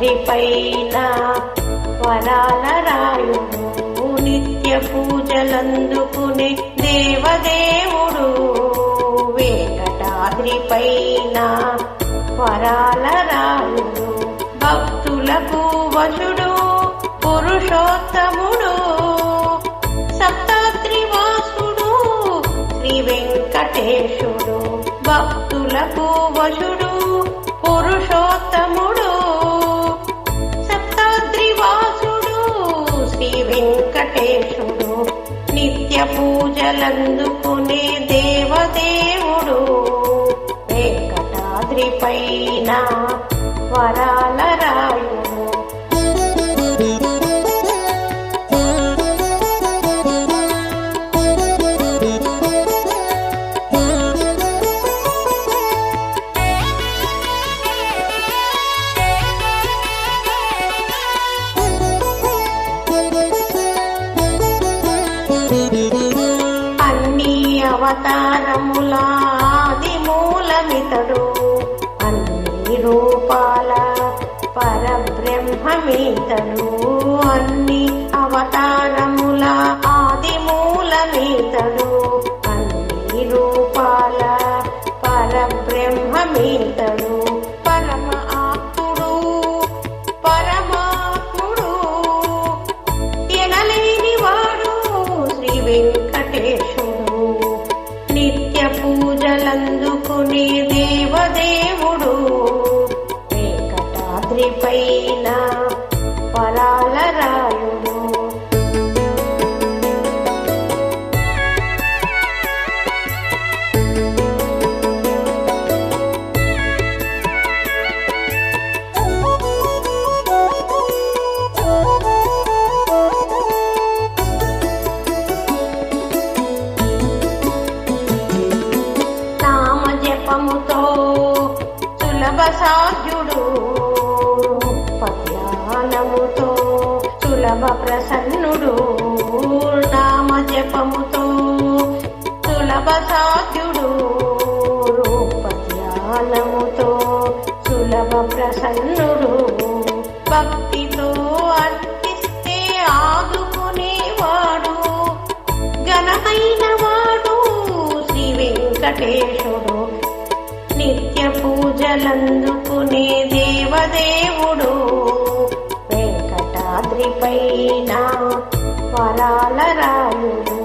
వెంకటాద్రిపైన వరాల రాయుడు, నిత్య పూజలందుకునే దేవదేవుడు. వెంకటాద్రిపైన వరాల రాయుడు, భక్తులకు వశుడు, పురుషోత్తముడు, సప్తత్రివాసుడు శ్రీ వెంకటేశుడు. భక్తులకు వశుడు, పురుషోత్తముడు, సప్తత్రివాసుడు శ్రీ వెంకటేశుడు. నిత్య పూజలందుకునే దేవదేవుడు. వెంకటాద్రిపైన వరాల రాయుడు. అన్ని అవతారముల ఆది మూలమితడు, అన్ని రూపాల పరబ్రహ్మమితడు. అన్ని అవతారముల ఆది మూలమితడు, అన్ని రూపాల పరబ్రహ్మమితడు. పరమ ఆత్ముడు, పరమాత్ముడు, ఎనలేని వాడు శ్రీ వెంకటేశుడు. నిత్య పూజలందుకునే దేవదేవుడు. వెంకటాద్రిపైన వరాల రాయుడు. నామజపముతో సులభ సాధ్యుడు, పద్యానముతో సులభ ప్రసన్నుడు. నామజపముతో సులభ సాధ్యుడు, పద్యానముతో సులభ ప్రసన్నుడు. భక్తితో అర్పిస్తే ఆదుకునేవాడు, ఘనమైన వాడు శ్రీ వెంకటేశుడు. నిత్య పూజలందుకునే దేవదేవుడు. వెంకటాద్రిపైన వరాల రాయుడు.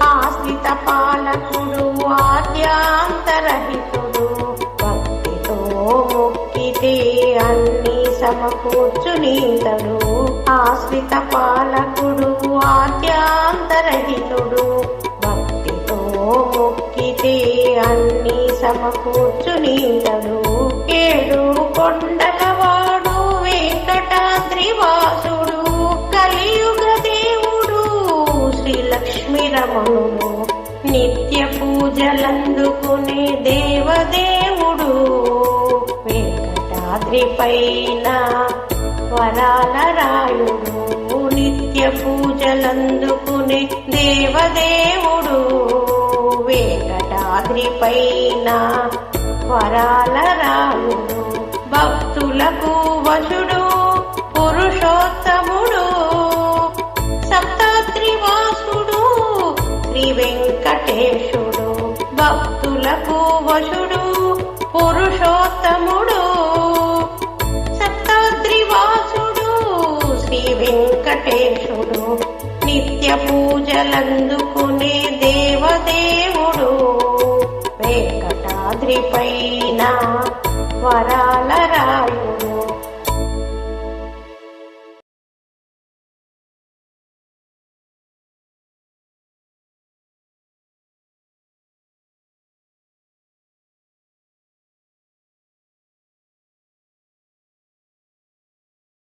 ఆశ్రిత పాలకుడు, ఆద్యాంతరహితుడు, భక్తితో మొక్కితే అన్ని సమకూర్చునీతడు. ఆశ్రిత పాలకుడు, ఆద్యాంతరహితుడు, భక్తితో మొక్కితే అన్ని సమకూర్చునీతడు. ఏడు కొండలవాడు వెంకటాద్రివాసుడు, కలియుగ దేవుడు శ్రీ లక్ష్మీ రమణుడు. నిత్య పూజలందుకునే దేవదేవుడు. వెంకటాద్రిపైన వరాల రాయుడు. నిత్య పూజలందుకునే దేవదేవుడు. వెంకటాద్రిపైన వరాల రాయుడు. భక్తులకు వశుడు, పురుషోత్తముడు, సప్తత్రివాసుడు శ్రీ వెంకటేశుడు. భక్తులకు వశుడు, పురుషోత్తముడు, సప్తత్రివాసుడు శ్రీ వెంకటేశుడు. నిత్య పూజలందుకునే దేవదేవుడు. వెంకటాద్రిపైన వరాల రాయుడు.